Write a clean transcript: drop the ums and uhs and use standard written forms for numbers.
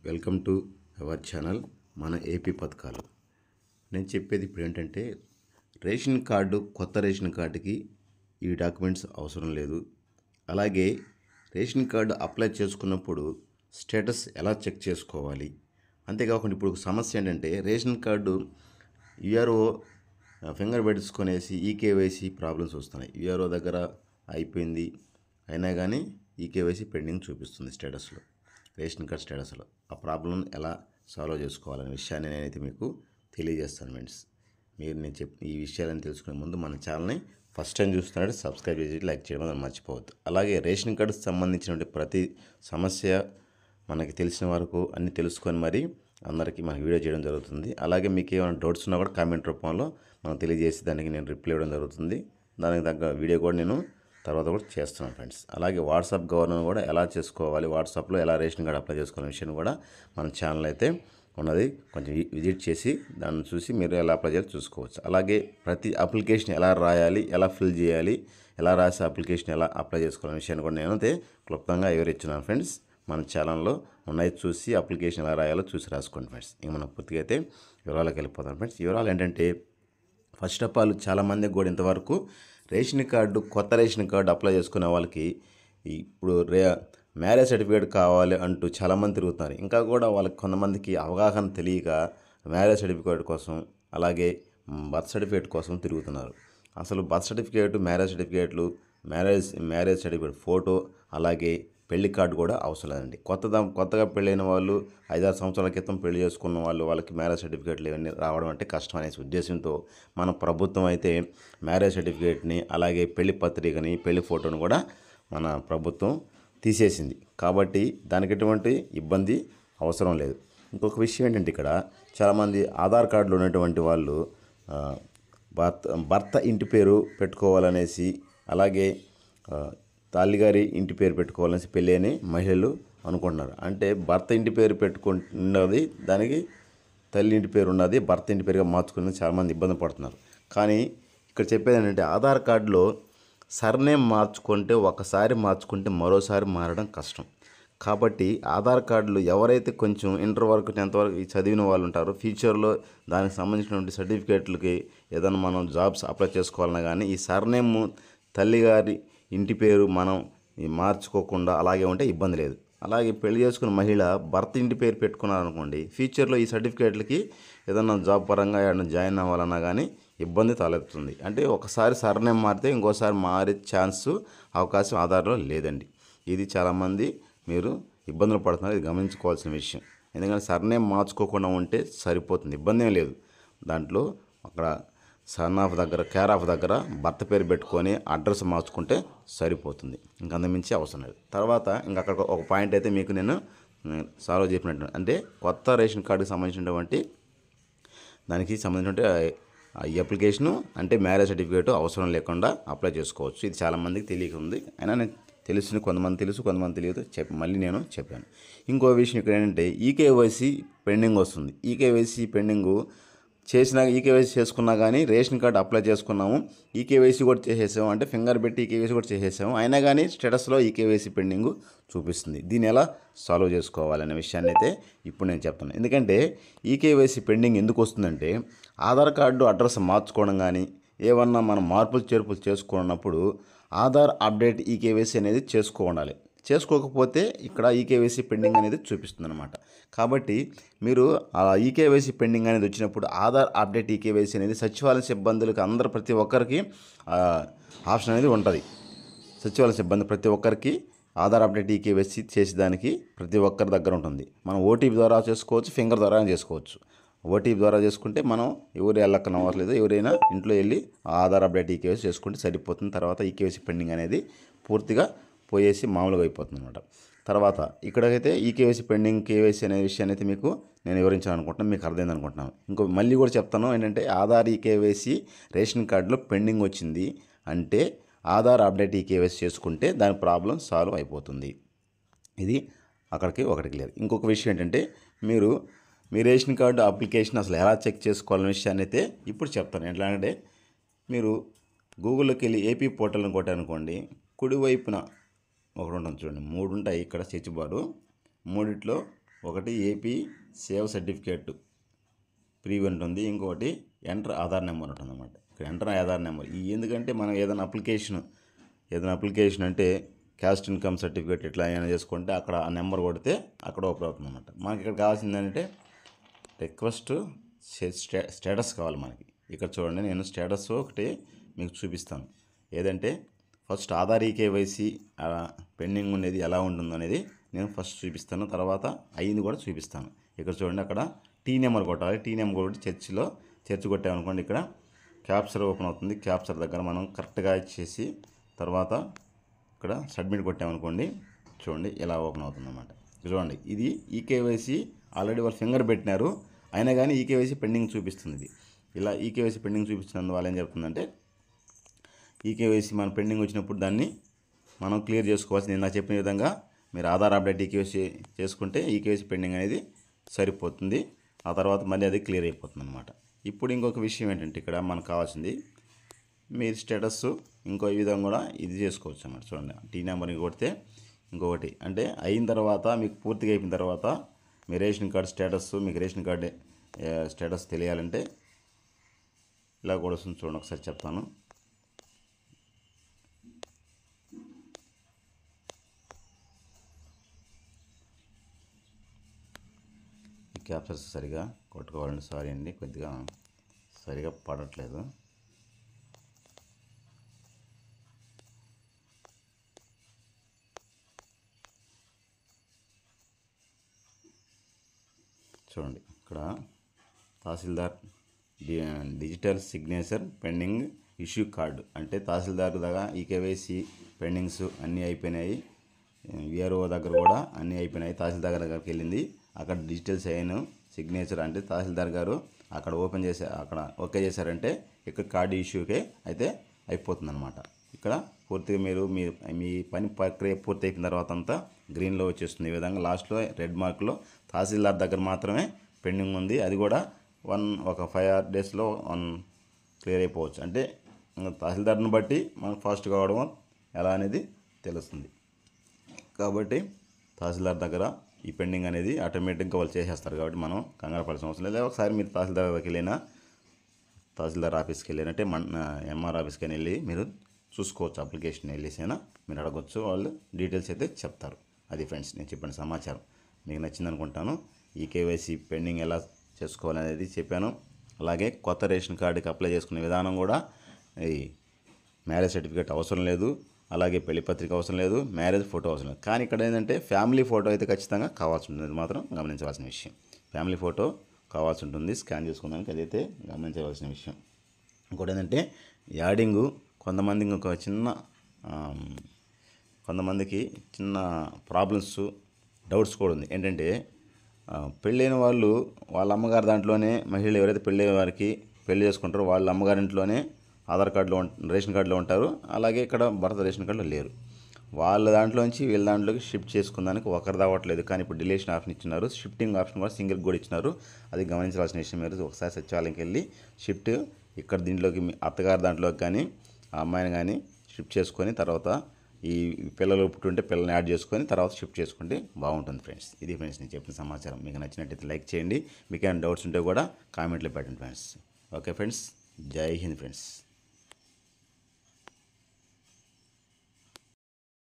Welcome to our channel మన AP పథకాలు. నేను చెప్పేది ఇప్పుడు ఏంటంటే రేషన్ కార్డు, కొత్త రేషన్ కార్డుకి ఈ డాక్యుమెంట్స్ అవసరం లేదు. అలాగే రేషన్ కార్డు అప్లై చేసుకున్నప్పుడు స్టేటస్ ఎలా చెక్ చేసుకోవాలి, అంతేకాకుండా ఇప్పుడు సమస్య ఏంటంటే రేషన్ కార్డు యూఆర్ఓ ఫింగర్ పెట్టుకొనేసి ఈకేవైసీ ప్రాబ్లమ్స్ వస్తున్నాయి. యూఆర్ఓ దగ్గర అయిపోయింది అయినా కానీ ఈకేవైసీ పెండింగ్ చూపిస్తుంది స్టేటస్లో, రేషన్ కార్డ్ స్టేటస్లో. ఆ ప్రాబ్లం ఎలా సాల్వ్ చేసుకోవాలనే విషయాన్ని నేనైతే మీకు తెలియజేస్తాను ఫ్రెండ్స్. నేను ఈ విషయాలను తెలుసుకునే ముందు మన ఛానల్ని ఫస్ట్ టైం చూస్తున్నట్టు సబ్స్క్రైబ్ చేసి లైక్ చేయడం మర్చిపోవద్దు. అలాగే రేషన్ కార్డుకు సంబంధించిన ప్రతి సమస్య మనకి తెలిసిన వరకు అన్నీ తెలుసుకొని మరి అందరికీ మనకి వీడియో చేయడం జరుగుతుంది. అలాగే మీకు ఏమైనా డౌట్స్ ఉన్నా కూడా కామెంట్ రూపంలో మనం తెలియజేసి దానికి నేను రిప్లై ఇవ్వడం జరుగుతుంది. దానికి తగ్గ వీడియో కూడా నేను తర్వాత కూడా చేస్తున్నాను ఫ్రెండ్స్. అలాగే వాట్సాప్ గవర్నర్ కూడా ఎలా చేసుకోవాలి, వాట్సాప్లో ఎలా రేషన్ కార్డు అప్లై చేసుకోవాలనే విషయం కూడా మన ఛానల్ అయితే ఉన్నది. కొంచెం విజిట్ చేసి దాన్ని చూసి మీరు ఎలా అప్లై చేయాలి చూసుకోవచ్చు. అలాగే ప్రతి అప్లికేషన్ ఎలా రాయాలి, ఎలా ఫిల్ చేయాలి, ఎలా రాసి అప్లికేషన్ ఎలా అప్లై చేసుకోవాలనే విషయాన్ని కూడా నేనైతే క్లుప్తంగా వివరించున్నాను ఫ్రెండ్స్. మన ఛానల్లో ఉన్నాయి, చూసి అప్లికేషన్ ఎలా రాయాలో చూసి రాసుకోండి ఫ్రెండ్స్. ఇంక మనం పూర్తిగా అయితే వివరాలకు వెళ్ళిపోతాం ఫ్రెండ్స్. వివరాలు ఏంటంటే ఫస్ట్ ఆఫ్ ఆల్ చాలామందికి కూడా ఇంతవరకు రేషన్ కార్డు, కొత్త రేషన్ కార్డు అప్లై చేసుకునే వాళ్ళకి ఇప్పుడు మ్యారేజ్ సర్టిఫికేట్ కావాలి అంటూ చాలామంది తిరుగుతున్నారు. ఇంకా కూడా వాళ్ళకి కొంతమందికి అవగాహన తెలియక మ్యారేజ్ సర్టిఫికేట్ కోసం, అలాగే బర్త్ సర్టిఫికేట్ కోసం తిరుగుతున్నారు. అసలు బర్త్ సర్టిఫికేట్, మ్యారేజ్ సర్టిఫికేట్లు, మ్యారేజ్ సర్టిఫికేట్ ఫోటో, అలాగే పెళ్లి కార్డు కూడా అవసరం లేదండి. కొత్తగా పెళ్ళైన వాళ్ళు, 5-6 సంవత్సరాల క్రితం పెళ్లి చేసుకున్న వాళ్ళకి మ్యారేజ్ సర్టిఫికేట్లు ఇవన్నీ రావడం అంటే కష్టం అనే ఉద్దేశంతో మన ప్రభుత్వం అయితే మ్యారేజ్ సర్టిఫికేట్ని, అలాగే పెళ్లి పత్రికని, పెళ్లి ఫోటోని కూడా మన ప్రభుత్వం తీసేసింది. కాబట్టి దానికి ఎటువంటి ఇబ్బంది అవసరం లేదు. ఇంకొక విషయం ఏంటంటే ఇక్కడ చాలామంది ఆధార్ కార్డులో ఉన్నటువంటి వాళ్ళు భర్త ఇంటి పేరు పెట్టుకోవాలనేసి, అలాగే తల్లిగారి ఇంటి పేరు పెట్టుకోవాలనేసి పెళ్ళి అని మహిళలు అనుకుంటున్నారు. అంటే భర్త ఇంటి పేరు పెట్టుకున్నది, దానికి తల్లి ఇంటి పేరు ఉన్నది భర్త ఇంటి పేరుగా మార్చుకున్నది చాలామంది ఇబ్బంది పడుతున్నారు. కానీ ఇక్కడ చెప్పేది ఏంటంటే ఆధార్ కార్డులో సర్నేమ్ మార్చుకుంటే ఒకసారి మార్చుకుంటే మరోసారి మారడం కష్టం. కాబట్టి ఆధార్ కార్డులు ఎవరైతే కొంచెం ఇంటర్ వరకు, 10th వరకు చదివిన వాళ్ళు ఉంటారో, ఫ్యూచర్లో దానికి సంబంధించినటువంటి సర్టిఫికేట్లకి ఏదైనా మనం జాబ్స్ అప్లై చేసుకోవాలన్నా కానీ ఈ సర్నేమ్ తల్లిగారి ఇంటి పేరు మనం మార్చుకోకుండా అలాగే ఉంటే ఇబ్బంది లేదు. అలాగే పెళ్లి చేసుకున్న మహిళ భర్త ఇంటి పేరు పెట్టుకున్నారనుకోండి, ఫ్యూచర్లో ఈ సర్టిఫికేట్లకి ఏదన్నా జాబ్ పరంగా ఏదైనా జాయిన్ అవ్వాలన్నా కానీ ఇబ్బంది తలెత్తుంది. అంటే ఒకసారి సర్నేమ్ మారితే ఇంకోసారి మారే అవకాశం ఆధార్లో లేదండి. ఇది చాలామంది మీరు ఇబ్బందులు పడుతున్నారు, ఇది గమనించుకోవాల్సిన విషయం. ఎందుకంటే సర్నేమ్ మార్చుకోకుండా ఉంటే సరిపోతుంది, ఇబ్బంది ఏం లేదు. దాంట్లో అక్కడ సన్ ఆఫ్ దగ్గర, కేర్ ఆఫ్ దగ్గర భర్త పేరు పెట్టుకొని అడ్రస్ మార్చుకుంటే సరిపోతుంది, ఇంకంతమించి అవసరం లేదు. తర్వాత అక్కడ ఒక పాయింట్ అయితే మీకు నేను సాల్వ్ చెప్పినట్టు, అంటే కొత్త రేషన్ కార్డుకి సంబంధించినటువంటి దానికి సంబంధించినటువంటి ఈ అప్లికేషను అంటే మ్యారేజ్ సర్టిఫికేట్ అవసరం లేకుండా అప్లై చేసుకోవచ్చు. ఇది చాలామందికి తెలియక ఉంది, అయినా నేను తెలుసు, కొంతమంది తెలుసు, కొంతమంది తెలియదు, మళ్ళీ నేను చెప్పాను. ఇంకో విషయం ఇక్కడ ఏంటంటే ఈకేవైసీ పెండింగ్ వస్తుంది. ఈకేవైసీ పెండింగు చేసినాక ఈకేవైసీ చేసుకున్నా కానీ రేషన్ కార్డు అప్లై చేసుకున్నాము, ఈకేవైసీ కూడా చేసేసాము, అంటే ఫింగర్ పెట్టి ఈకేవైసీ కూడా చేసేసాము, అయినా కానీ స్టేటస్లో ఈకేవైసీ పెండింగ్ చూపిస్తుంది. దీన్ని ఎలా సాల్వ్ చేసుకోవాలనే విషయాన్ని అయితే ఇప్పుడు నేను చెప్తాను. ఎందుకంటే ఈకేవైసీ పెండింగ్ ఎందుకు వస్తుందంటే ఆధార్ కార్డు అడ్రస్ మార్చుకోవడం కానీ ఏమన్నా మనం మార్పులు చేర్పులు చేసుకున్నప్పుడు ఆధార్ అప్డేట్ ఈకేవైసీ అనేది చేసుకోవాలి. చేసుకోకపోతే ఇక్కడ ఈకేవైసీ పెండింగ్ అనేది చూపిస్తుంది అనమాట. కాబట్టి మీరు ఆ ఈకేవైసీ పెండింగ్ అనేది వచ్చినప్పుడు ఆధార్ అప్డేట్ ఈకేవైసీ అనేది సచివాలయ సిబ్బందులకు ప్రతి ఒక్కరికి ఆప్షన్ అనేది ఉంటుంది. సచివాలయ సిబ్బంది ప్రతి ఒక్కరికి ఆధార్ అప్డేట్ ఈకేవైసీ చేసేదానికి ప్రతి ఒక్కరి దగ్గర ఉంటుంది. మనం ఓటీపీ ద్వారా చేసుకోవచ్చు, ఫింగర్ ద్వారా చేసుకోవచ్చు. ఓటీపీ ద్వారా చేసుకుంటే మనం ఎవరు వెళ్ళక్కనవ్వట్లేదు, ఎవరైనా ఇంట్లో వెళ్ళి ఆధార్ అప్డేట్ ఈకేవైసీ చేసుకుంటే సరిపోతుంది. తర్వాత ఈకేవైసీ పెండింగ్ అనేది పూర్తిగా పోయేసి మామూలుగా అయిపోతుంది అనమాట. తర్వాత ఇక్కడైతే ఈకేవైసీ పెండింగ్, కేవైసీ అనే విషయాన్ని అయితే మీకు నేను వివరించాను అనుకుంటున్నాను, మీకు అర్థమైంది అనుకుంటున్నాను. మళ్ళీ కూడా చెప్తాను ఏంటంటే ఆధార్ ఈకేవైసీ రేషన్ కార్డులో పెండింగ్ వచ్చింది అంటే ఆధార్ అప్డేట్ ఈకేవైసీ చేసుకుంటే దాని ప్రాబ్లం సాల్వ్ అయిపోతుంది. ఇది అక్కడికి ఒకటి క్లియర్. ఇంకొక విషయం ఏంటంటే మీ రేషన్ కార్డు అప్లికేషన్ అసలు ఎలా చెక్ చేసుకోవాలనే విషయాన్ని అయితే ఇప్పుడు చెప్తాను. ఎట్లా అంటే మీరు గూగుల్లోకి వెళ్ళి ఏపీ పోర్టల్ని కొట్టారనుకోండి, కుడివైపున ఒకటి ఉంటుంది చూడండి, 3 ఉంటాయి ఇక్కడ సెర్చ్ బారు. 3లో ఒకటి ఏపీ సేవ్ సర్టిఫికేట్ ప్రీవెంట్ ఉంది, ఇంకొకటి ఎంటర్ ఆధార్ నెంబర్ ఉంటుంది అన్నమాట. ఇక్కడ ఎంటర్ ఆధార్ నెంబర్ ఈ ఎందుకంటే మనం ఏదైనా అప్లికేషన్ అంటే క్యాస్ట్ ఇన్కమ్ సర్టిఫికేట్ ఇట్లా ఏమైనా చేసుకుంటే అక్కడ ఆ నెంబర్ కొడితే అక్కడ ఓపెన్ అవుతుంది అన్నమాట. మనకి ఇక్కడ కావాల్సింది ఏంటంటే రిక్వెస్ట్ స్టేటస్ కావాలి మనకి. ఇక్కడ చూడండి, నేను స్టేటస్ ఒకటి మీకు చూపిస్తాను. ఏదంటే ఫస్ట్ ఆధార్ ఈకేవైసీ పెండింగ్ ఉండేది ఎలా ఉంటుందో అనేది నేను ఫస్ట్ చూపిస్తాను, తర్వాత అయ్యింది కూడా చూపిస్తాను. ఇక్కడ చూడండి, అక్కడ టీ నెంబర్ కొట్టాలి. టీ నెంబర్ కొట్టి చర్చ్ కొట్టామనుకోండి, ఇక్కడ క్యాప్చర్ ఓపెన్ అవుతుంది. క్యాప్చర్ దగ్గర మనం కరెక్ట్గా ఇచ్చేసి తర్వాత ఇక్కడ సబ్మిట్ కొట్టామనుకోండి, చూడండి ఇలా ఓపెన్ అవుతుంది అన్నమాట. చూడండి, ఇది ఈకేవైసీ ఆల్రెడీ వాళ్ళు ఫింగర్ పెట్టినారు, అయినా కానీ ఈకేవైసీ పెండింగ్ చూపిస్తుంది. ఇది ఇలా ఈకేవైసీ పెండింగ్ చూపించినందువల్ల ఏం చెప్తుందంటే ఈకేవైసీ మన పెండింగ్ వచ్చినప్పుడు దాన్ని మనం క్లియర్ చేసుకోవాల్సి. నేను నాకు చెప్పిన విధంగా మీరు ఆధార్ అప్డేట్ ఈకేవైసీ చేసుకుంటే ఈకేవైసీ పెండింగ్ అనేది సరిపోతుంది. ఆ తర్వాత మళ్ళీ అది క్లియర్ అయిపోతుంది అన్నమాట. ఇప్పుడు ఇంకొక విషయం ఏంటంటే ఇక్కడ మనకు కావాల్సింది మీరు స్టేటస్ ఇంకో విధంగా కూడా ఇది చేసుకోవచ్చు అన్నమాట. చూడండి, టీ నెంబర్ కొడితే ఇంకొకటి అంటే అయిన తర్వాత మీకు పూర్తిగా అయిపోయిన తర్వాత మీ రేషన్ కార్డు స్టేటస్, మీకు రేషన్ కార్డు స్టేటస్ తెలియాలంటే ఇలా కూడా వస్తుంది. చూడండి, ఒకసారి చెప్తాను. క్యాప్చర్స్ సరిగా కొట్టుకోవాలండి. సారీ అండి, కొద్దిగా సరిగా పడట్లేదు. చూడండి, ఇక్కడ tahsildar digital signature pending issue card అంటే తహసీల్దార్ దగ్గర ఈకేవైసీ పెండింగ్స్ అన్నీ అయిపోయినాయి. విఆర్ఓ దగ్గర కూడా అన్నీ అయిపోయినాయి. తహసీల్దార్ దగ్గరికి వెళ్ళింది, అక్కడ డిజిటల్ సైన్ సిగ్నేచర్ అంటే తహసీల్దార్ గారు అక్కడ ఓపెన్ చేసి అక్కడ ఓకే చేశారంటే ఇక్కడ కార్డు ఇష్యూకే అయితే అయిపోతుంది అనమాట. ఇక్కడ పూర్తిగా మీరు మీ పని ప్రక్రియ పూర్తి అయిపోయిన తర్వాత అంతా గ్రీన్లో వచ్చేస్తుంది. ఈ విధంగా లాస్ట్లో రెడ్ మార్క్లో తహసీల్దార్ దగ్గర మాత్రమే పెండింగ్ ఉంది. అది కూడా ఒక 5 డేస్లో క్లియర్ అయిపోవచ్చు. అంటే తహసీల్దార్ని బట్టి మనకు ఫాస్ట్ కావడం ఎలా అనేది తెలుస్తుంది. కాబట్టి తహసీల్దార్ దగ్గర ఈ పెండింగ్ అనేది ఆటోమేటిక్గా వాళ్ళు చేసేస్తారు. కాబట్టి మనం కంగారు పడాల్సిన అవసరం లేదు. ఒకసారి మీరు తహసీల్దార్ దగ్గరికి వెళ్ళినా, తహసీల్దార్ ఆఫీస్కి వెళ్ళినట్టే ఎంఆర్ ఆఫీస్కి వెళ్ళి మీరు చూసుకోవచ్చు. అప్లికేషన్ వెళ్ళేసైనా మీరు అడగవచ్చు, వాళ్ళు డీటెయిల్స్ అయితే చెప్తారు. అది ఫ్రెండ్స్ నేను చెప్పిన సమాచారం మీకు నచ్చింది అనుకుంటాను. ఈ కేవైసీ పెండింగ్ ఎలా చేసుకోవాలనేది చెప్పాను. అలాగే కొత్త రేషన్ కార్డుకి అప్లై చేసుకునే విధానం కూడా, ఈ మ్యారేజ్ సర్టిఫికేట్ అవసరం లేదు, అలాగే పెళ్లి పత్రిక అవసరం లేదు, మ్యారేజ్ ఫోటో అవసరం లేదు. కానీ ఇక్కడ ఏంటంటే ఫ్యామిలీ ఫోటో అయితే ఖచ్చితంగా కావాల్సి ఉంటుంది. అది మాత్రం గమనించవలసిన విషయం. ఫ్యామిలీ ఫోటో కావాల్సి ఉంటుంది స్కాన్ చేసుకోవడానికి, అదైతే గమనించవలసిన విషయం. ఇంకోటి ఏంటంటే యాడింగు కొంతమందికి చిన్న ప్రాబ్లమ్స్, డౌట్స్ కూడా ఉంది. ఏంటంటే పెళ్ళైన వాళ్ళు వాళ్ళ అమ్మగారి దాంట్లోనే, మహిళలు ఎవరైతే పెళ్ళైన వారికి పెళ్లి చేసుకుంటారో వాళ్ళ అమ్మగారింట్లోనే ఆధార్ కార్డులో రేషన్ కార్డులో ఉంటారు. అలాగే ఇక్కడ భర్త రేషన్ కార్డులో లేరు. వాళ్ళ దాంట్లోంచి వీళ్ళ దాంట్లోకి షిఫ్ట్ చేసుకుందానికి ఒకరు రావట్లేదు. కానీ ఇప్పుడు డిలేషన్ ఆప్షన్ ఇచ్చినారు, షిఫ్టింగ్ ఆప్షన్ కూడా సింగిల్ కూడా ఇచ్చినారు. అది గమనించాల్సిన విషయం. మీరు ఒకసారి సచివాలయంకి వెళ్ళి షిఫ్ట్ ఇక్కడ దీంట్లోకి మీ అత్తగారి దాంట్లోకి కానీ ఆ అమ్మాయిని కానీ షిఫ్ట్ చేసుకొని తర్వాత ఈ పిల్లలు పుట్టుంటే పిల్లల్ని యాడ్ చేసుకొని తర్వాత షిఫ్ట్ చేసుకుంటే బాగుంటుంది ఫ్రెండ్స్. ఇది ఫ్రెండ్స్ నేను చెప్పిన సమాచారం. మీకు నచ్చినట్టయితే లైక్ చేయండి. మీకు ఏమైనా డౌట్స్ ఉంటే కూడా కామెంట్లో పెట్టండి ఫ్రెండ్స్. ఓకే ఫ్రెండ్స్, జై హింద్ ఫ్రెండ్స్.